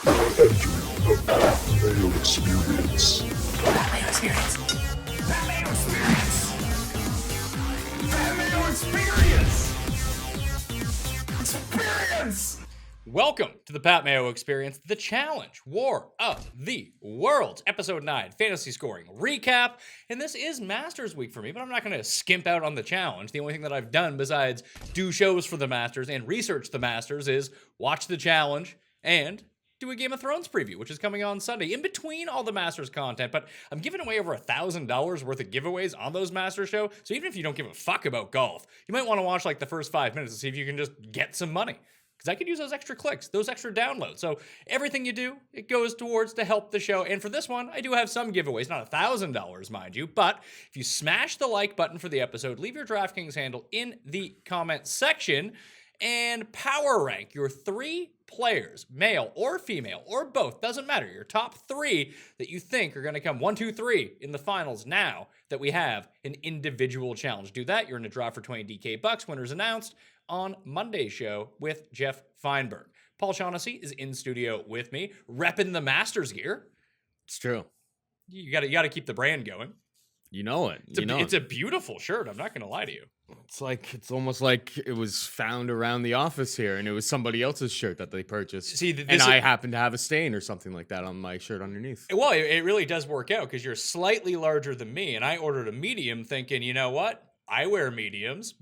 Entering the Mayo Experience. Mayo Experience. Mayo Experience. Mayo Experience. Experience. Welcome to the Pat Mayo Experience, the Challenge, War of the Worlds, Episode 9, Fantasy Scoring Recap. And this is Masters Week for me, but I'm not going to skimp out on the challenge. The only thing that I've done besides do shows for the Masters and research the Masters is watch the challenge and do a Game of Thrones preview, which is coming on Sunday, in between all the Masters content. But I'm giving away over $1,000 worth of giveaways on those Masters show. So even if you don't give a fuck about golf, you might want to watch like the first 5 minutes to see if you can just get some money. Because I could use those extra clicks, those extra downloads. So everything you do, it goes towards to help the show. And for this one, I do have some giveaways, not $1,000, mind you. But if you smash the like button for the episode, leave your DraftKings handle in the comment section, and power rank your 3 players, male or female or both, doesn't matter. Your top 3 that you think are going to come 1, 2, 3 in the finals now that we have an individual challenge. Do that. You're in a draw for 20 DK bucks. Winners announced on Monday's show with Jeff Feinberg. Paul Shaughnessy is in studio with me, repping the Masters gear. It's true. You got to keep the brand going. You know it. It's a beautiful shirt. I'm not going to lie to you. It's almost like it was found around the office here, and it was somebody else's shirt that they purchased. See, I happen to have a stain or something like that on my shirt underneath. Well, it really does work out because you're slightly larger than me, and I ordered a medium thinking, you know what? I wear mediums,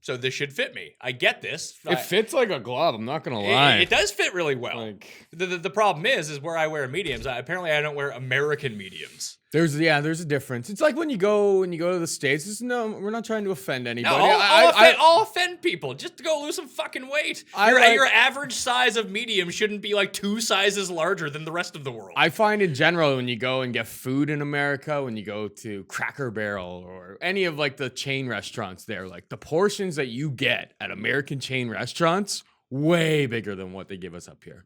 so this should fit me. I get this. It fits like a glove. I'm not gonna lie. It does fit really well. The problem is where I wear mediums. Apparently, I don't wear American mediums. There's a difference. It's like when you go to the States. We're not trying to offend anybody. No, I'll offend people just to go lose some fucking weight. Your average size of medium shouldn't be like 2 sizes larger than the rest of the world. I find in general when you go and get food in America, when you go to Cracker Barrel or any of like the chain restaurants there, like the portions that you get at American chain restaurants, way bigger than what they give us up here.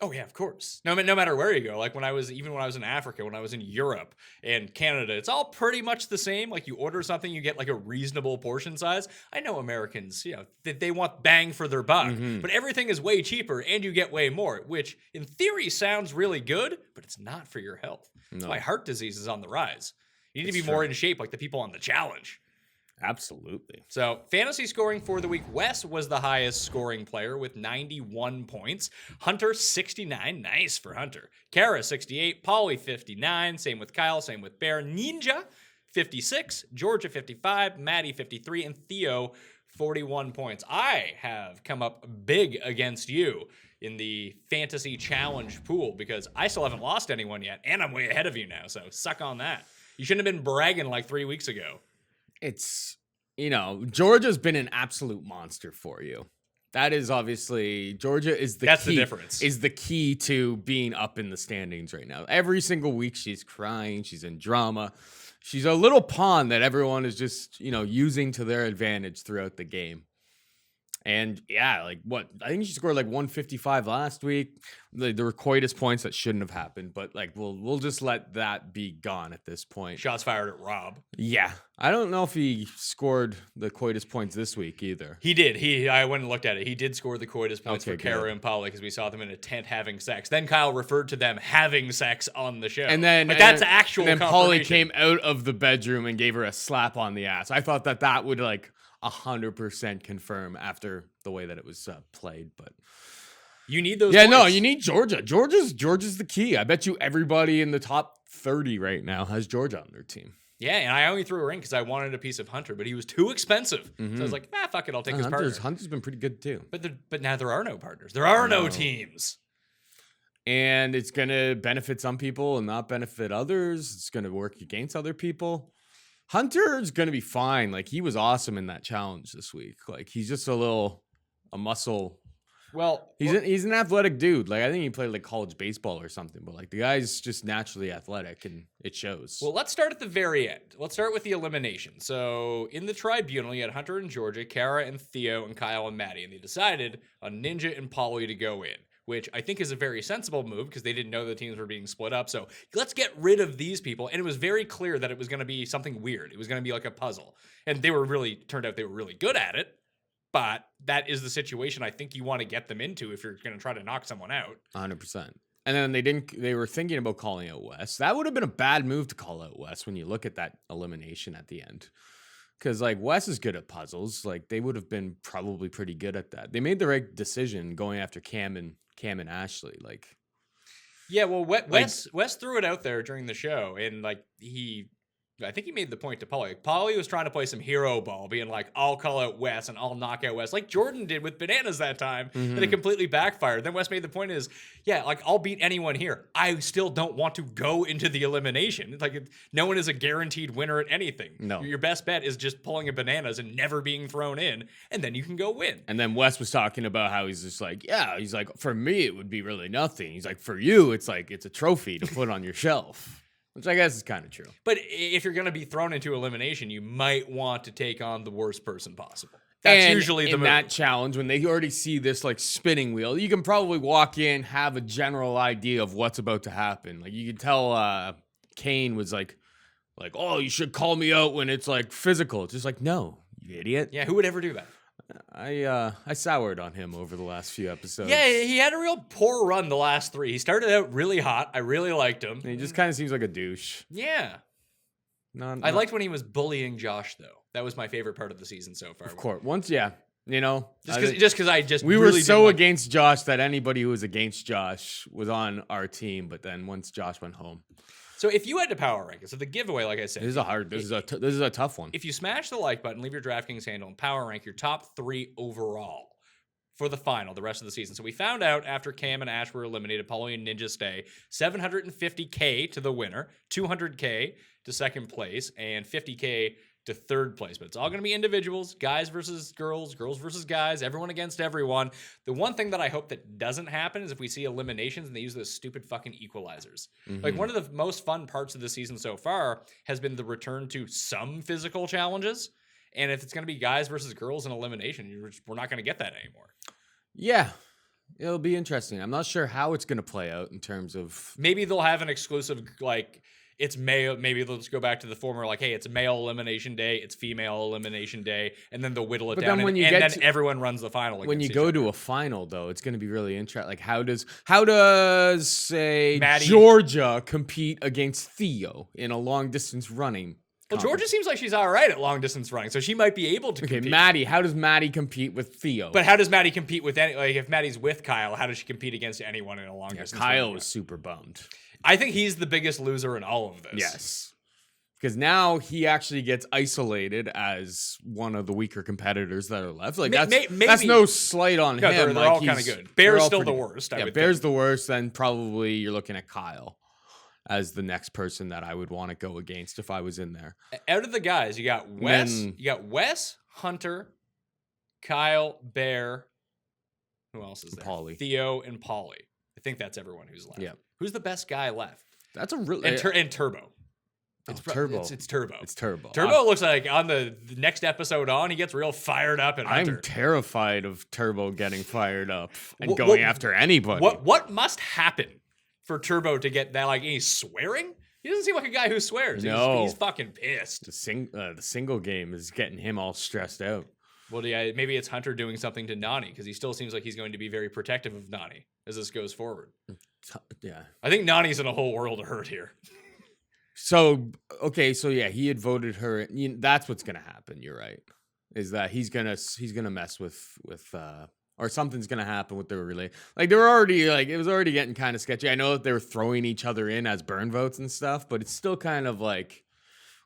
Oh yeah, of course. No matter where you go, like when I was in Africa, when I was in Europe and Canada, it's all pretty much the same. Like you order something, you get like a reasonable portion size. I know Americans, they want bang for their buck, but everything is way cheaper and you get way more, which in theory sounds really good, but it's not for your health. That's why heart disease is on the rise. You need to be more in shape like the people on the challenge. Absolutely. So, fantasy scoring for the week, Wes was the highest scoring player with 91 points. Hunter, 69. Nice for Hunter. Kara, 68. Paulie, 59. Same with Kyle. Same with Bear. Ninja, 56. Georgia, 55. Maddie, 53. And Theo, 41 points. I have come up big against you in the fantasy challenge pool because I still haven't lost anyone yet, and I'm way ahead of you now, so suck on that. You shouldn't have been bragging like 3 weeks ago. It's, Georgia's been an absolute monster for you. That is obviously, Georgia is the key. That's the difference. Is the key to being up in the standings right now. Every single week she's crying, she's in drama. She's a little pawn that everyone is just, using to their advantage throughout the game. And yeah, I think she scored like 155 last week. There were coitus points that shouldn't have happened, but we'll just let that be gone at this point. Shots fired at Rob. Yeah. I don't know if he scored the coitus points this week either. He did. I went and looked at it. He did score the coitus points for Kara and Paulie because we saw them in a tent having sex. Then Kyle referred to them having sex on the show. And then that's actual confirmation. Paulie came out of the bedroom and gave her a slap on the ass. I thought that would 100% confirm after the way that it was played, but you need those. Yeah, points. no, you need Georgia. Georgia's the key. I bet you everybody in the top 30 right now has Georgia on their team. Yeah, and I only threw her in because I wanted a piece of Hunter, but he was too expensive. So I was like, fuck it, I'll take his partner. Hunter's been pretty good too. But now there are no partners. There are no teams. And it's going to benefit some people and not benefit others. It's going to work against other people. Hunter's going to be fine. He was awesome in that challenge this week. He's just a muscle. Well, he's an athletic dude. I think he played college baseball or something, but the guy's just naturally athletic and it shows. Well, let's start at the very end. Let's start with the elimination. So in the tribunal, you had Hunter and Georgia, Kara and Theo and Kyle and Maddie, and they decided on Ninja and Paulie to go in, which I think is a very sensible move because they didn't know the teams were being split up. So let's get rid of these people. And it was very clear that it was going to be something weird. It was going to be like a puzzle. And turned out they were really good at it. But that is the situation I think you want to get them into if you're going to try to knock someone out. 100%. And then they were thinking about calling out Wes. That would have been a bad move to call out Wes when you look at that elimination at the end. Because, like, Wes is good at puzzles. Like, they would have been probably pretty good at that. They made the right decision going after Cam and Ashley. Like, yeah, well, Wes threw it out there during the show, and, like, I think he made the point to Paulie. Like, Paulie was trying to play some hero ball, being like, I'll call out Wes and I'll knock out Wes, like Jordan did with Bananas that time, and it completely backfired. Then Wes made the point is, yeah, like, I'll beat anyone here. I still don't want to go into the elimination. It's like, no one is a guaranteed winner at anything. No. Your best bet is just pulling a Bananas and never being thrown in, and then you can go win. and then Wes was talking about how he's just like, yeah, he's like, for me, it would be really nothing. He's like, for you, it's like, it's a trophy to put on your shelf. Which I guess is kind of true. But if you're going to be thrown into elimination, you might want to take on the worst person possible. That's usually the move. That challenge, when they already see this like spinning wheel, you can probably walk in, have a general idea of what's about to happen. Like, you can tell Kane was like, oh, you should call me out when it's like physical. It's just like, no, you idiot. Yeah, who would ever do that? I soured on him over the last few episodes. Yeah, he had a real poor run the last 3. He started out really hot. I really liked him. And he just kind of seems like a douche. Yeah. I liked when he was bullying Josh, though. That was my favorite part of the season so far. Of course. Once, yeah. You know, just because we really were so against Josh that anybody who was against Josh was on our team. But then once Josh went home, so if you had to power rank it, so the giveaway, like I said, this is a tough one. If you smash the like button, leave your DraftKings handle, and power rank your top 3 overall for the final, the rest of the season. So we found out after Cam and Ash were eliminated, Paulie and Ninja stay. $750K to the winner, $200K to second place, and $50K to third place. But it's all going to be individuals, guys versus girls, girls versus guys, everyone against everyone. The one thing that I hope that doesn't happen is if we see eliminations and they use those stupid fucking equalizers. Like, one of the most fun parts of the season so far has been the return to some physical challenges. And if it's going to be guys versus girls in elimination, we're not going to get that anymore. Yeah. It'll be interesting. I'm not sure how it's going to play out in terms of... Maybe they'll have an exclusive, like... It's male. Maybe they'll just go back to the former, like, hey, it's male elimination day, it's female elimination day, and then they'll whittle it down. Then then everyone runs the final. When you go to a final, though, it's going to be really interesting. Like, how does say Maddie, Georgia compete against Theo in a long distance running? Well, Georgia seems like she's all right at long distance running, so she might be able to compete. Maddie, how does Maddie compete with Theo? But how does Maddie compete with any? Like, if Maddie's with Kyle, how does she compete against anyone in a long distance? Kyle was super bummed. I think he's the biggest loser in all of this. Yes. Because now he actually gets isolated as one of the weaker competitors that are left. Like, that's no slight on him. They're all kind of good. Bear's still the worst. Yeah, Bear's the worst. Then probably you're looking at Kyle as the next person that I would want to go against if I was in there. Out of the guys, you got Wes, Hunter, Kyle, Bear. Who else is there? Paulie. Theo and Paulie. I think that's everyone who's left. Yeah. Who's the best guy left? That's a really... And Turbo. Turbo. It's Turbo. It's Turbo. Turbo looks like on the next episode on, he gets real fired up. And I'm terrified of Turbo getting fired up and going after anybody. What must happen for Turbo to get that? Like, he's swearing? He doesn't seem like a guy who swears. No. He's fucking pissed. The single game is getting him all stressed out. Well, yeah, maybe it's Hunter doing something to Nani, because he still seems like he's going to be very protective of Nani as this goes forward. Yeah. I think Nani's in a whole world of hurt here. So yeah, he had voted her. That's what's gonna happen. You're right. Is that he's gonna mess with or something's gonna happen with their relay. Like, they were already it was already getting kind of sketchy. I know that they were throwing each other in as burn votes and stuff, but it's still kind of like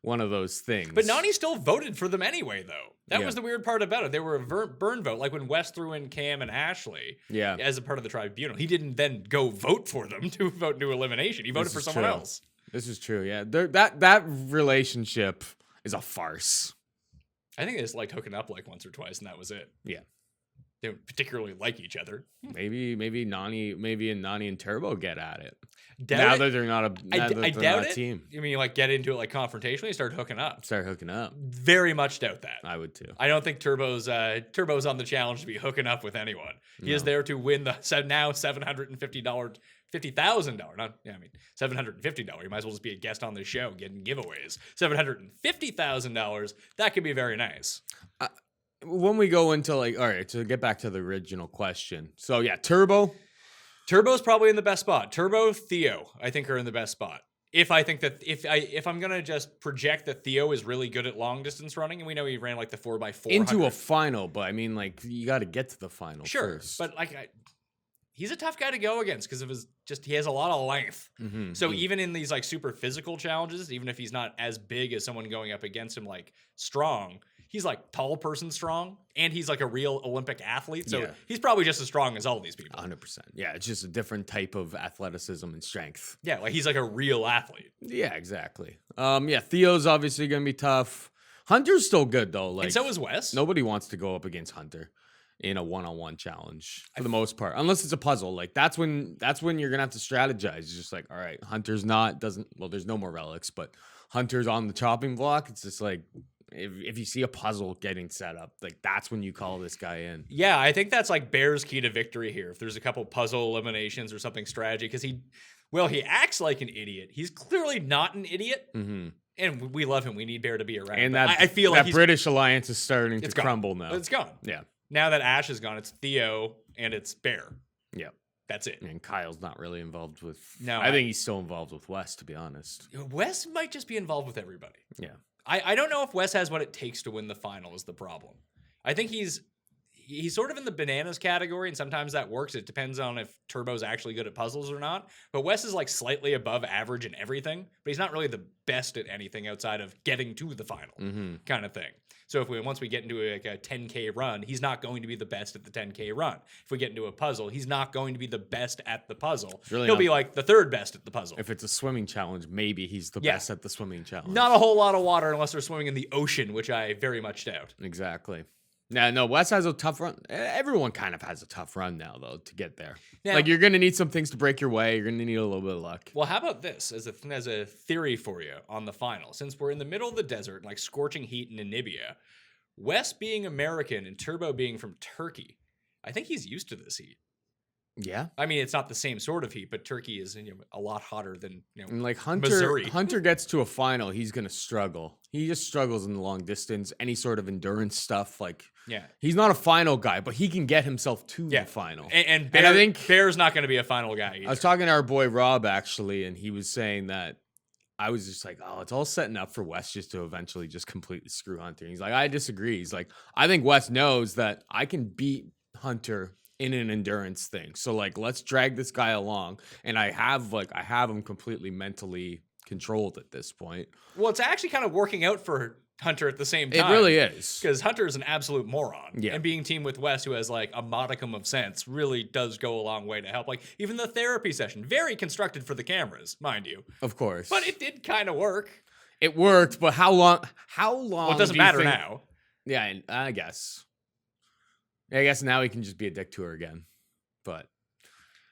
one of those things. But Nani still voted for them anyway, though. That was the weird part about it. They were a burn vote, like when Wes threw in Cam and Ashley as a part of the tribunal. He didn't then go vote for them to vote into elimination. He voted for someone else. This is true, yeah. That relationship is a farce. I think they just liked hooking up like once or twice, and that was it. Yeah. They don't particularly like each other. Maybe Nani and Turbo get at it. Doubt that they're not I doubt it. Team. You mean like get into it like confrontationally, start hooking up? Very much doubt that. I would too. I don't think Turbo's on the challenge to be hooking up with anyone. He is there to win the now $750,000. $750. You might as well just be a guest on the show getting giveaways. $750,000. That could be very nice. When we go into all right, to get back to the original question. So yeah, Turbo, Turbo's probably in the best spot. Turbo, Theo, I think are in the best spot. If I'm gonna just project that Theo is really good at long distance running, and we know he ran like the 4x4 into a final, but I mean, like, you got to get to the final first. But like, he's a tough guy to go against because of he has a lot of length. So even in these like super physical challenges, even if he's not as big as someone going up against him like strong, he's like tall person strong, and he's like a real Olympic athlete. So he's probably just as strong as all these people. 100%. Yeah, it's just a different type of athleticism and strength. Yeah, like he's like a real athlete. Yeah, exactly. Theo's obviously gonna be tough. Hunter's still good though. Like, and so is Wes. Nobody wants to go up against Hunter in a one-on-one challenge for the most part, unless it's a puzzle. Like that's when you're gonna have to strategize. It's just like, all right, Hunter's there's no more relics, but Hunter's on the chopping block. It's just like, if you see a puzzle getting set up, like that's when you call this guy in. Yeah, I think that's like Bear's key to victory here. If there's a couple puzzle eliminations or something strategy, because he acts like an idiot. He's clearly not an idiot, and we love him. We need Bear to be around. And I feel like that British alliance is starting to crumble now. It's gone. Yeah. Now that Ash is gone, it's Theo and it's Bear. Yeah. That's it. And Kyle's not really involved with. No, I think he's still involved with Wes, to be honest. Wes might just be involved with everybody. Yeah. I don't know if Wes has what it takes to win the final is the problem. I think he's sort of in the bananas category, and sometimes that works. It depends on if Turbo's actually good at puzzles or not. But Wes is like slightly above average in everything, but he's not really the best at anything outside of getting to the final kind of thing. So once we get into like a 10K run, he's not going to be the best at the 10K run. If we get into a puzzle, he's not going to be the best at the puzzle. He'll be like the third best at the puzzle. If it's a swimming challenge, maybe he's the best at the swimming challenge. Not a whole lot of water unless they're swimming in the ocean, which I very much doubt. Exactly. No, Wes has a tough run. Everyone kind of has a tough run now, though, to get there. Now, like, you're going to need some things to break your way. You're going to need a little bit of luck. Well, how about this as a theory for you on the final? Since we're in the middle of the desert, like scorching heat in Namibia, Wes being American and Turbo being from Turkey, I think he's used to this heat. Yeah. I mean, it's not the same sort of heat, but Turkey is a lot hotter than and like Missouri. Hunter gets to a final, he's going to struggle. He just struggles in the long distance, any sort of endurance stuff. Like, he's not a final guy, but he can get himself to the final. And I think Bear's not going to be a final guy either. I was talking to our boy Rob, actually, and he was saying that I was just like, oh, it's all setting up for Wes just to eventually just completely screw Hunter. And he's like, I disagree. He's like, I think Wes knows that I can beat Hunter in an endurance thing. So like, let's drag this guy along. And I have him completely mentally controlled at this point. Well, it's actually kind of working out for Hunter at the same time. It really is. Because Hunter is an absolute moron. Yeah. And being teamed with Wes, who has like a modicum of sense, really does go a long way to help. Like even the therapy session, very constructed for the cameras, mind you. Of course. But it did kind of work. It worked, but how long? Well, it doesn't matter now. Yeah, I guess. I guess now he can just be a dick to her again. But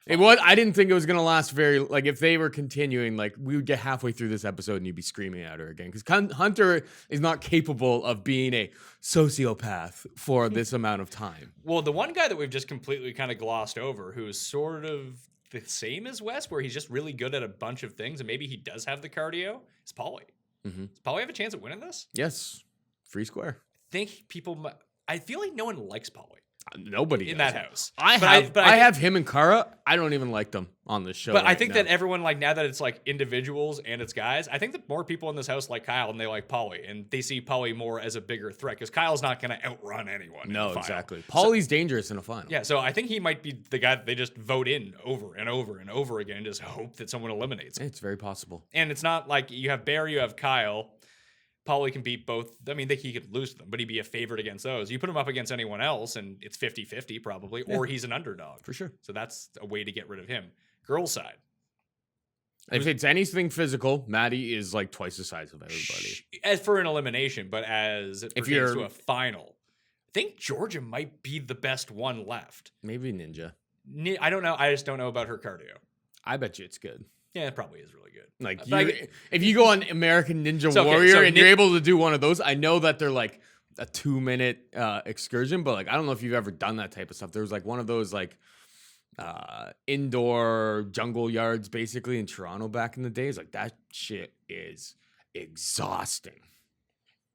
I didn't think it was gonna last very. Like if they were continuing, like we would get halfway through this episode and you'd be screaming at her again because Hunter is not capable of being a sociopath for this amount of time. Well, the one guy that we've just completely kind of glossed over, who is sort of the same as Wes, where he's just really good at a bunch of things, and maybe he does have the cardio, is Pauly. Does Pauly have a chance at winning this? Yes, free square. I feel like no one likes Pauly. Nobody in that house. I have him and Kara. I don't even like them on this show. But I think that everyone, like, now that it's like individuals and it's guys, I think that more people in this house like Kyle and they like Pauly, and they see Pauly more as a bigger threat because Kyle's not going to outrun anyone. No, exactly. Pauly's dangerous in a final. Yeah, so I think he might be the guy that they just vote in over and over and over again and just hope that someone eliminates him. It's very possible. And it's not like you have Bear, you have Kyle. Pauly can beat both. I mean, he could lose to them, but he'd be a favorite against those. You put him up against anyone else, and it's 50-50 probably, or he's an underdog. For sure. So that's a way to get rid of him. Girls' side. If it's anything physical, Maddie is like twice the size of everybody. As for an elimination, but as it pertains to a final, I think Georgia might be the best one left. Maybe Ninja. I don't know. I just don't know about her cardio. I bet you it's good. Yeah, it probably is really good. Like, if you go on American Ninja Warrior and you're able to do one of those, I know that they're like a 2-minute excursion, but like, I don't know if you've ever done that type of stuff. There was like one of those like indoor jungle yards basically in Toronto back in the days. Like that shit is exhausting.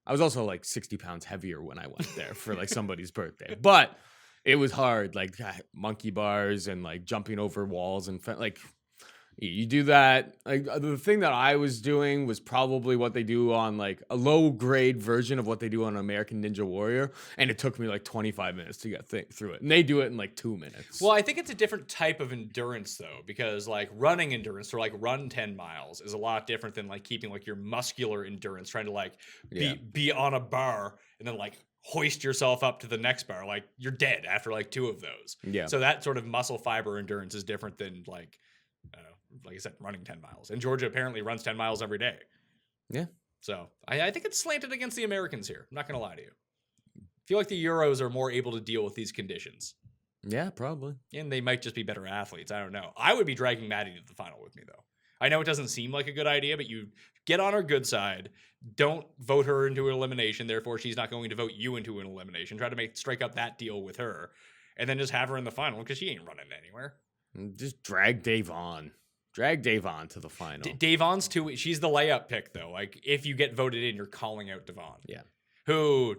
I was also like 60 pounds heavier when I went there for like somebody's birthday, but it was hard, like monkey bars and like jumping over walls and like you do that. Like the thing that I was doing was probably what they do on like a low grade version of what they do on American Ninja Warrior, and it took me like 25 minutes to get through it, and they do it in like 2 minutes. Well, I think it's a different type of endurance though, because like running endurance or like run 10 miles is a lot different than like keeping like your muscular endurance, trying to like be on a bar and then like hoist yourself up to the next bar. Like you're dead after like 2 of those. Yeah. So that sort of muscle fiber endurance is different than like I said, running 10 miles. And Georgia apparently runs 10 miles every day. Yeah. So I think it's slanted against the Americans here. I'm not going to lie to you. I feel like the Euros are more able to deal with these conditions. Yeah, probably. And they might just be better athletes. I don't know. I would be dragging Maddie to the final with me, though. I know it doesn't seem like a good idea, but you get on her good side. Don't vote her into an elimination. Therefore, she's not going to vote you into an elimination. Try to strike up that deal with her. And then just have her in the final because she ain't running anywhere. Just drag Dave on. Drag Davon to the final. Davon's too. She's the layup pick, though. Like, if you get voted in, you're calling out Devon. Yeah. Who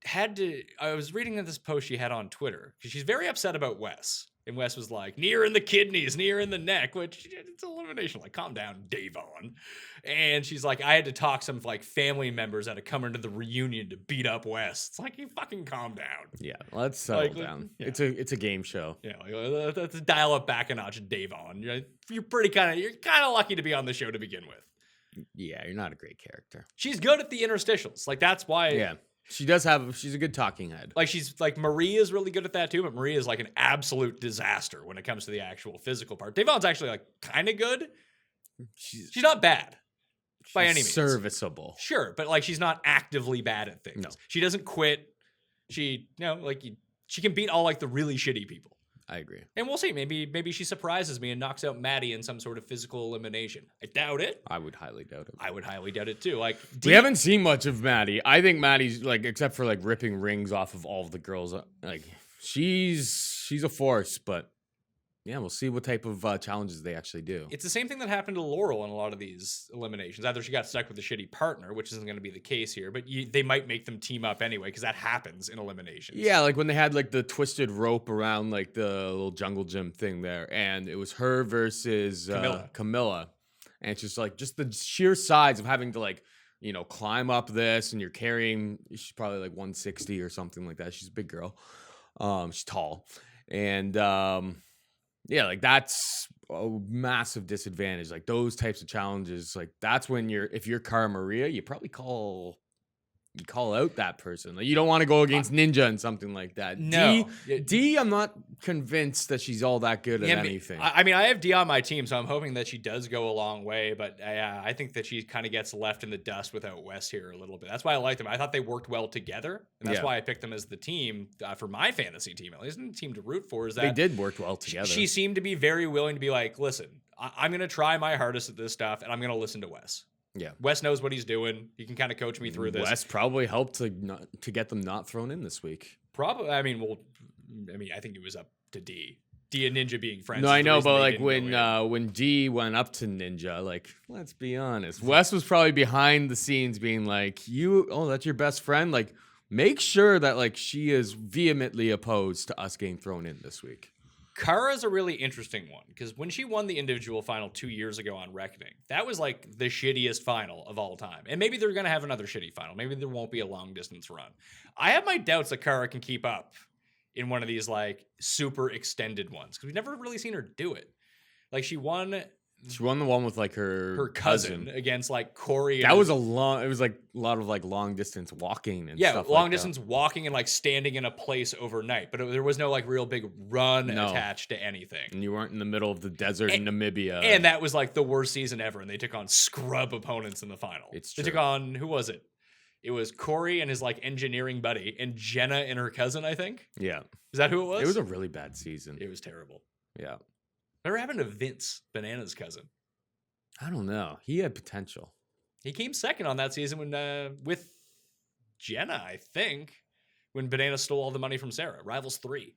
had to... I was reading this post she had on Twitter, because she's very upset about Wes. And Wes was like, near in the kidneys, near in the neck, which it's elimination. Like, calm down, Davon. And she's like, I had to talk some like family members that had come into the reunion to beat up Wes. It's like, you fucking calm down. Yeah, let's settle down. Yeah. It's a game show. Yeah, like, let's dial up back a notch, Davon. You're kind of lucky to be on the show to begin with. Yeah, you're not a great character. She's good at the interstitials. Like, that's why. Yeah. She's a good talking head. Like, she's like, Maria's really good at that too, but Maria is like an absolute disaster when it comes to the actual physical part. Davon's actually like kind of good. She's not bad by any means. Serviceable. Sure, but like she's not actively bad at things. No. She doesn't quit. She, she can beat all like the really shitty people. I agree. And we'll see. Maybe she surprises me and knocks out Maddie in some sort of physical elimination. I doubt it. I would highly doubt it. I would highly doubt it too. Like, we haven't seen much of Maddie. I think Maddie's like, except for like ripping rings off of all of the girls, like she's a force. But yeah, we'll see what type of challenges they actually do. It's the same thing that happened to Laurel in a lot of these eliminations. Either she got stuck with a shitty partner, which isn't going to be the case here, but they might make them team up anyway, because that happens in eliminations. Yeah, like when they had like the twisted rope around like the little jungle gym thing there, and it was her versus Camilla. And it's just the sheer size of having to like, climb up this, and you're carrying, she's probably like 160 or something like that. She's a big girl. She's tall. And yeah, like that's a massive disadvantage. Like those types of challenges, like that's when if you're Cara Maria, you probably call out that person. Like you don't want to go against Ninja and something like that. No. D, I'm not convinced that she's all that good at anything. I mean, I have D on my team, so I'm hoping that she does go a long way, but I think that she kind of gets left in the dust without Wes here a little bit. That's why I like them. I thought they worked well together, and that's why I picked them as the team for my fantasy team, at least, and the team to root for. Is that they did work well together. She seemed to be very willing to be like, listen, I'm going to try my hardest at this stuff, and I'm going to listen to Wes. Yeah, Wes knows what he's doing. He can kind of coach me through this. Wes probably helped to get them not thrown in this week. Probably. I think it was up to D. D and Ninja being friends. No, I know, but like when D went up to Ninja, like let's be honest, Wes was probably behind the scenes being like, that's your best friend. Like, make sure that like she is vehemently opposed to us getting thrown in this week. Cara's a really interesting one, because when she won the individual final 2 years ago on Reckoning, that was like the shittiest final of all time. And maybe they're going to have another shitty final. Maybe there won't be a long distance run. I have my doubts that Cara can keep up in one of these like super extended ones, because we've never really seen her do it. Like she won the one with like her cousin against like Corey. That was it was like a lot of like long distance walking and stuff long like distance walking and like standing in a place overnight, but there was no like real big run attached to anything. And you weren't in the middle of the desert in Namibia. And that was like the worst season ever, and they took on scrub opponents in the final. They took on, who was it? It was Corey and his like engineering buddy, and Jenna and her cousin, I think. Yeah. Is that who it was? It was a really bad season. It was terrible. Yeah. Whatever happened to Vince, Banana's cousin? I don't know. He had potential. He came second on that season when with Jenna, I think, when Banana stole all the money from Sarah. Rivals 3.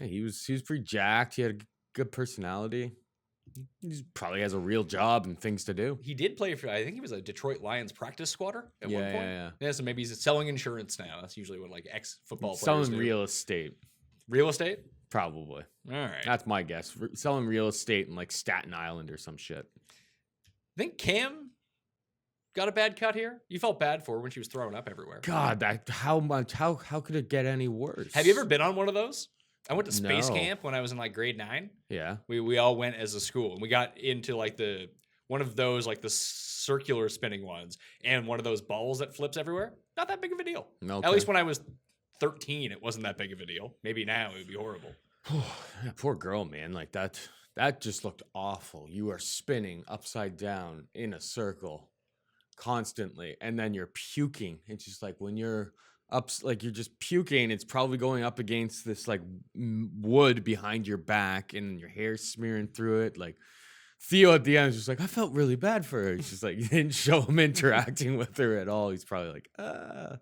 Yeah, he was pretty jacked. He had a good personality. He probably has a real job and things to do. He did play for, I think he was a Detroit Lions practice squatter at one point. Yeah. So maybe he's selling insurance now. That's usually what like ex-football players selling do. real estate. Real estate? Probably. All right. That's my guess. Selling real estate in like Staten Island or some shit. I think Cam got a bad cut here. You felt bad for her when she was throwing up everywhere. God, how could it get any worse? Have you ever been on one of those? I went to space No. camp when I was in like grade 9. Yeah. We all went as a school, and we got into like one of those like the circular spinning ones, and one of those balls that flips everywhere. Not that big of a deal. Okay. At least when I was 13, it wasn't that big of a deal. Maybe now it would be horrible. Yeah, poor girl, man. Like that just looked awful. You are spinning upside down in a circle constantly, and then you're puking. It's just like when you're up, like you're just puking, it's probably going up against this like wood behind your back, and your hair smearing through it. Like Theo at the end is just like, I felt really bad for her. It's just like, you didn't show him interacting with her at all. He's probably like,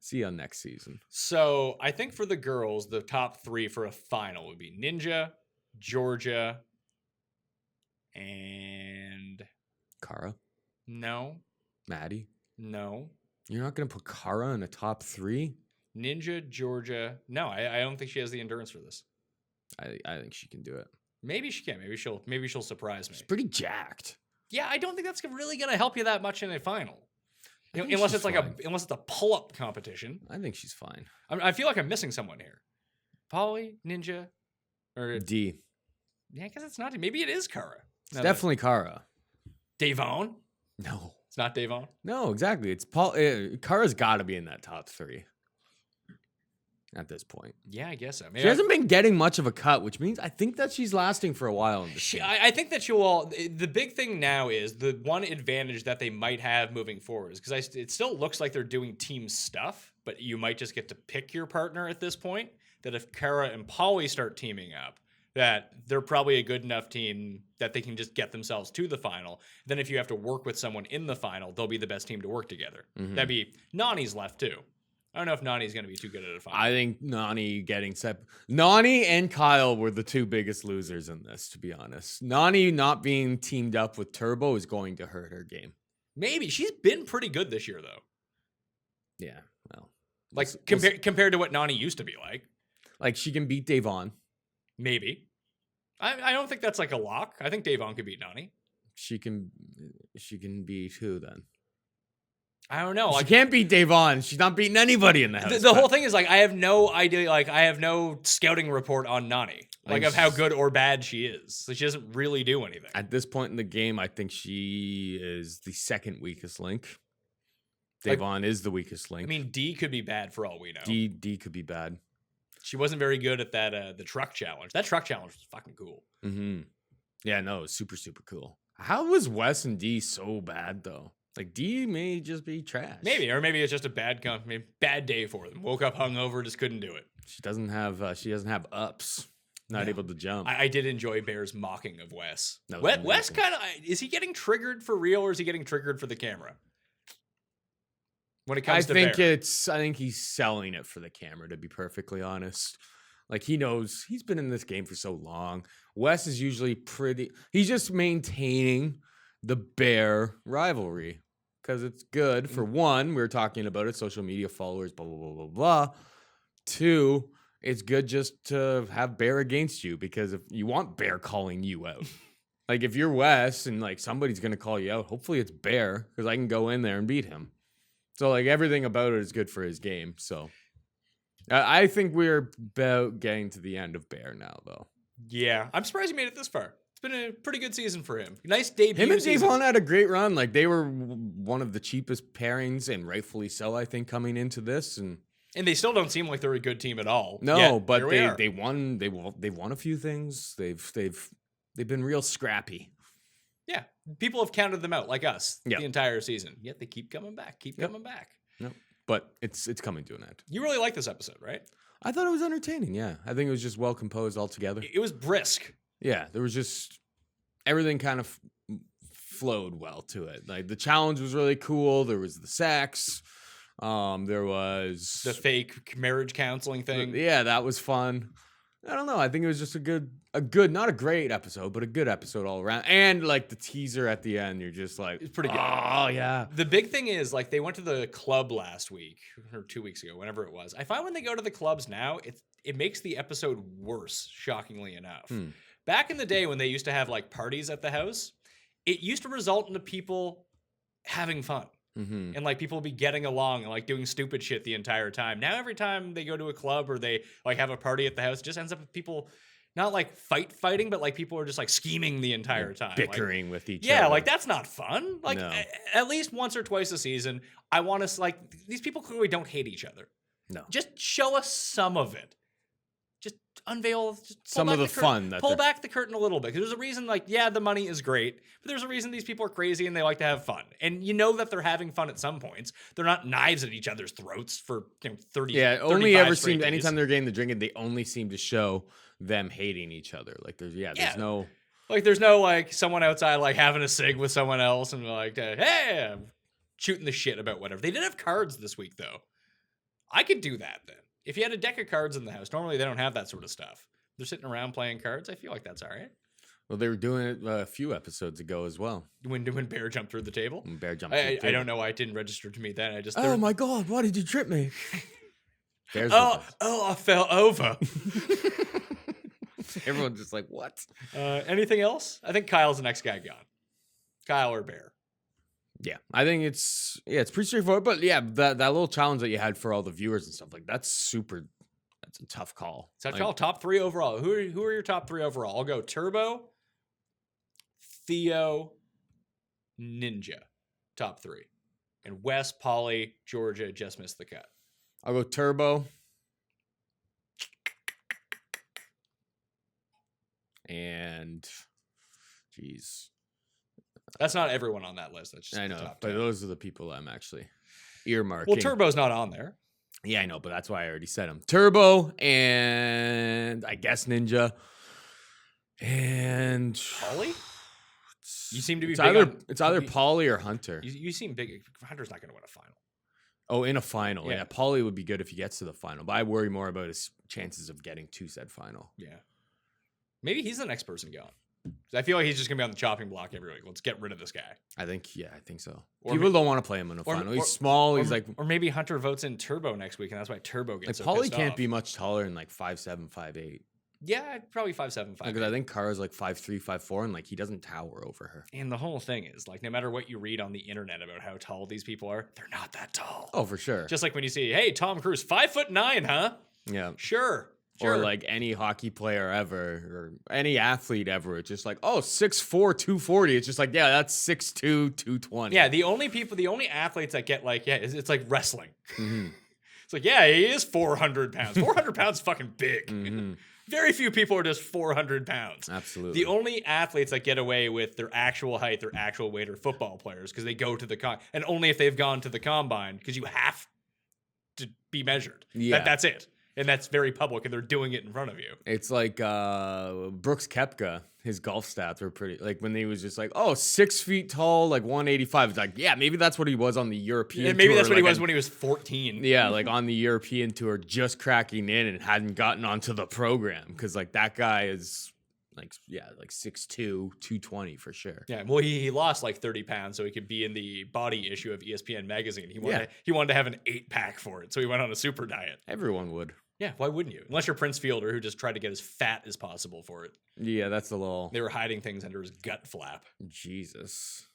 see you next season. So I think for the girls, the top 3 for a final would be Ninja, Georgia, and Kara, no, Maddie. no. You're not gonna put Kara in a top 3? Ninja, Georgia. No, I don't think she has the endurance for this. I think she can do it. Maybe she can. Maybe she'll surprise me. She's pretty jacked. Yeah, I don't think that's really gonna help you that much in a final. I think Unless she's it's fine. unless it's a pull-up competition. I think she's fine. I feel like I'm missing someone here. Polly, Ninja, or D. yeah, I guess it's not. Maybe it is Kara. It's definitely Kara. Davon. No. It's not Davon. No, exactly. It's Paul. Kara's got to be in that top 3 at this point. Yeah, I guess so. She hasn't been getting much of a cut, which means I think that she's lasting for a while. In this team. I think that she will. The big thing now is the one advantage that they might have moving forward is because it still looks like they're doing team stuff, but you might just get to pick your partner at this point. That if Kara and Polly start teaming up, that they're probably a good enough team that they can just get themselves to the final. Then if you have to work with someone in the final, they'll be the best team to work together. Mm-hmm. That'd be Nani's left too. I don't know if Nani's going to be too good at a final. I think Nani and Kyle were the 2 biggest losers in this, to be honest. Nani not being teamed up with Turbo is going to hurt her game. Maybe. She's been pretty good this year, though. Yeah, well. Like, compared to what Nani used to be like. Like, she can beat Davon. Maybe. I don't think that's like a lock. I think Davon could beat Nani. She can beat who then? I don't know. She can't beat Davon. She's not beating anybody in the house. The whole thing is like I have no idea. Like I have no scouting report on Nani, like of how good or bad she is. So she doesn't really do anything. At this point in the game, I think she is the second weakest link. Davon is the weakest link. I mean, D could be bad for all we know. D could be bad. She wasn't very good at that the truck challenge. That truck challenge was fucking cool. Mm-hmm. Yeah, no, it was super, super cool. How was Wes and D so bad though? Like D may just be trash. Maybe it's just a bad day for them. Woke up hungover, just couldn't do it. She doesn't have ups. Not able to jump. I did enjoy Bear's mocking of Wes. That was Wes amazing. kind of is he getting triggered for real or is he getting triggered for the camera? When it comes to Bear. I think he's selling it for the camera, to be perfectly honest. Like he knows he's been in this game for so long. Wes is usually he's just maintaining the Bear rivalry because it's good. For one, we were talking about it, social media followers, blah, blah, blah, blah, blah. 2, it's good just to have Bear against you because if you want Bear calling you out. Like if you're Wes and like somebody's going to call you out, hopefully it's Bear because I can go in there and beat him. So like everything about it is good for his game. So I think we're about getting to the end of Bear now, though. Yeah, I'm surprised he made it this far. It's been a pretty good season for him. Nice debut. Him and season. Davon had a great run. Like they were one of the cheapest pairings, and rightfully so, I think, coming into this. And they still don't seem like they're a good team at all. No, yet. but Here we are. they won. They've won a few things. They've been real scrappy. Yeah, people have counted them out like us Yeah. the entire season. Yet they keep coming back. Coming back. No, but it's coming to an end. You really like this episode, right? I thought it was entertaining. Yeah, I think it was just well composed altogether. It was brisk. Yeah, there was just everything kind of flowed well to it. Like the challenge was really cool. There was the sex. There was The fake marriage counseling thing. Yeah, that was fun. I don't know. I think it was just a good, not a great episode, but a good episode all around. And like the teaser at the end, you're just like, It's pretty good. Oh yeah. The big thing is, like, they went to the club last week or 2 weeks ago, whenever it was. I find when they go to the clubs now, it makes the episode worse, shockingly enough. Back in the day when they used to have like parties at the house, it used to result into people having fun. And like people be getting along and like doing stupid shit the entire time. Now every time they go to a club or they like have a party at the house, it just ends up with people not like fighting, but like people are just like scheming the entire time, Bickering with each other. Yeah, like that's not fun. Like No. at least once or twice a season, I want to like these people clearly don't hate each other. No. Just show us some of it. Just unveil just pull Some back of the curtain- fun that pull they're- back the curtain a little bit. 'Cause there's a reason, like, yeah, the money is great, but there's a reason these people are crazy and they like to have fun. And you know that they're having fun at some points. They're not knives at each other's throats for 30. Yeah, it only 35 ever straight seemed days. anytime they're getting the drinking, they only seem to show them hating each other. Like there's no Like, there's no, like, someone outside, like, having a cig with someone else and, like, hey, I'm shooting the shit about whatever. They did have cards this week, though. I could do that, then. If you had a deck of cards in the house, normally they don't have that sort of stuff. They're sitting around playing cards. I feel like that's all right. Well, they were doing it a few episodes ago as well. When Bear jumped through the table? When Bear jumped. I don't know why it didn't register to me then. I just... Oh my God! Why did you trip me? Bear's I fell over. Everyone's just like, what? Anything else? I think Kyle's the next guy gone. Kyle or Bear. Yeah, I think it's pretty straightforward. But yeah, that little challenge that you had for all the viewers and stuff, like that's a tough call. Tough Like, call. Top three overall. Who are your top three overall? I'll go Turbo, Theo, Ninja. Top three. And Wes, Polly, Georgia just missed the cut. I'll go Turbo. And geez, That's not everyone on that list. That's just I the know, top but 10. those are the people I'm actually earmarking. Well, Turbo's not on there. Yeah, I know, but that's why I already said him. Turbo and I guess Ninja and Polly? You seem to be it's big either on- it's either Pauly or Hunter. You seem big. Hunter's not going to win a final. Oh, in a final, Yeah. yeah. Pauly would be good if he gets to the final, but I worry more about his chances of getting to said final. Yeah. Maybe he's the next person going. 'Cause I feel like he's just going to be on the chopping block every week. Let's get rid of this guy. I think so. Or People don't want to play him in a final. He's small. He's like Or maybe Hunter votes in Turbo next week, and that's why Turbo gets so Pauly pissed can't off. be much taller than like 5'7", 5'8". Yeah, probably 5'7", 5'8". Because I think Kara's like 5'3", 5'4", and like he doesn't tower over her. And the whole thing is, like, no matter what you read on the internet about how tall these people are, they're not that tall. Oh, for sure. Just like when you see, hey, Tom Cruise, 5'9", huh? Yeah. Sure. Or like any hockey player ever, or any athlete ever. It's just like, oh, 6'4", 240. It's just like, yeah, that's 6'2", 220. Yeah, the only athletes that get like, yeah, it's like wrestling. Mm-hmm. It's like, yeah, he is 400 pounds. 400 pounds is fucking big. Mm-hmm. Very few people are just 400 pounds. Absolutely. The only athletes that get away with their actual height, their actual weight, are football players because they go to the and only if they've gone to the combine, because you have to be measured. Yeah. That's it. And that's very public, and they're doing it in front of you. It's like Brooks Koepka. His golf stats were pretty, like when he was just like, oh, 6 feet tall, like 185. It's like, yeah, maybe that's what he was on the European And maybe tour, that's what he like, was when he was 14. Yeah, like on the European tour, just cracking in and hadn't gotten onto the program. Because like that guy is like 6'2", 220 for sure. Yeah, well, he lost like 30 pounds so he could be in the body issue of ESPN magazine. He wanted to have an 8-pack for it, so he went on a super diet. Everyone would. Yeah, why wouldn't you? Unless you're Prince Fielder, who just tried to get as fat as possible for it. Yeah, that's a little. They were hiding things under his gut flap. Jesus.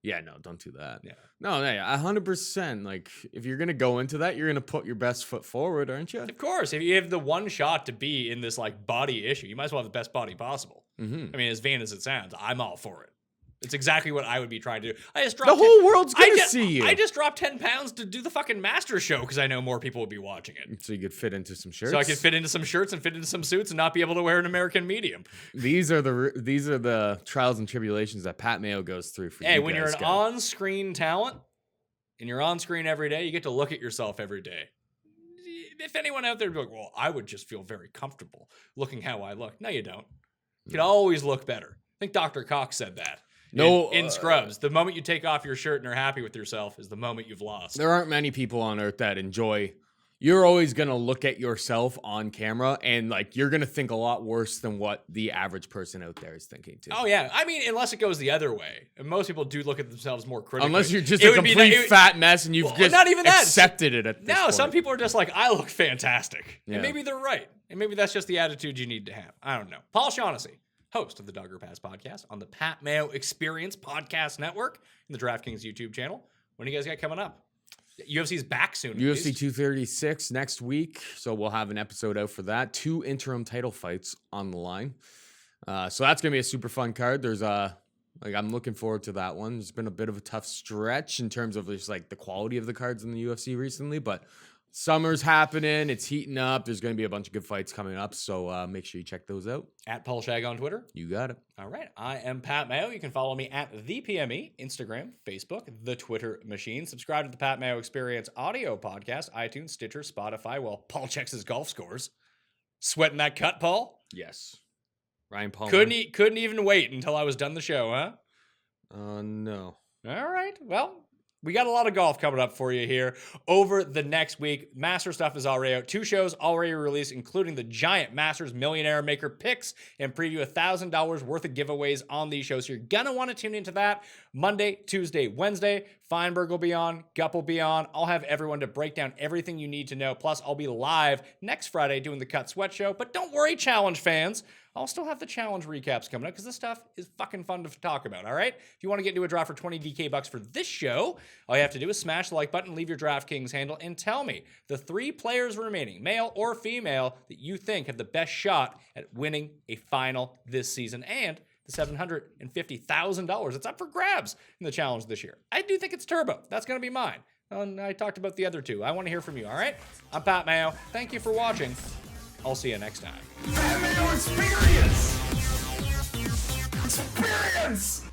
Yeah, no, don't do that. Yeah. No, 100%. Like, if you're gonna go into that, you're gonna put your best foot forward, aren't you? Of course, if you have the one shot to be in this like body issue, you might as well have the best body possible. Mm-hmm. I mean, as vain as it sounds, I'm all for it. It's exactly what I would be trying to do. I just The dropped whole world's gonna see you. I just dropped 10 pounds to do the fucking master show because I know more people would be watching it. So you could fit into some shirts. So I could fit into some shirts and fit into some suits and not be able to wear an American medium. These are the trials and tribulations that Pat Mayo goes through for you. Hey, when you're guys, an guys. on-screen talent and you're on screen every day, you get to look at yourself every day. If anyone out there would be like, well, I would just feel very comfortable looking how I look. No, you don't. You can always look better. I think Dr. Cox said that. No, in Scrubs, the moment you take off your shirt and are happy with yourself is the moment you've lost. There aren't many people on earth that enjoy you're always going to look at yourself on camera and like you're going to think a lot worse than what the average person out there is thinking too. Oh yeah, I mean, unless it goes the other way, and most people do look at themselves more critically. Unless you're just a complete fat mess and you've just not even that. accepted it at this point. Some people are just like, I look fantastic, Yeah. and maybe they're right, and maybe that's just the attitude you need to have. I don't know. Paul Shaughnessy, host of the Dogger Pass podcast on the Pat Mayo Experience Podcast Network and the DraftKings YouTube channel. When do you guys got coming up? UFC's back soon. UFC 236 next week, so we'll have an episode out for that. 2 interim title fights on the line, so that's gonna be a super fun card. There's I'm looking forward to that one. It's been a bit of a tough stretch in terms of just like the quality of the cards in the UFC recently, but summer's happening, it's heating up. There's gonna be a bunch of good fights coming up, so make sure you check those out. At Paul Shag on Twitter. You got it. All right. I am Pat Mayo. You can follow me at the PME, Instagram, Facebook, the Twitter machine. Subscribe to the Pat Mayo Experience audio podcast, iTunes, Stitcher, Spotify, while Paul checks his golf scores. Sweating that cut, Paul? Yes. Ryan Paul. Couldn't even wait until I was done the show, huh? No. All right. Well, we got a lot of golf coming up for you here over the next week. Master stuff is already out. 2 shows already released, including the Giant Masters Millionaire Maker picks and preview $1,000 worth of giveaways on these shows. So you're going to want to tune into that Monday, Tuesday, Wednesday. Feinberg will be on. Gupp will be on. I'll have everyone to break down everything you need to know. Plus, I'll be live next Friday doing the Cut Sweat Show. But don't worry, challenge fans. I'll still have the challenge recaps coming up because this stuff is fucking fun to talk about, all right? If you want to get into a draw for 20 DK bucks for this show, all you have to do is smash the like button, leave your DraftKings handle, and tell me the 3 players remaining, male or female, that you think have the best shot at winning a final this season and the $750,000 that's up for grabs in the challenge this year. I do think it's Turbo. That's going to be mine. And I talked about the other 2. I want to hear from you, all right? I'm Pat Mayo. Thank you for watching. I'll see you next time. Pat Mayo Experience! Experience!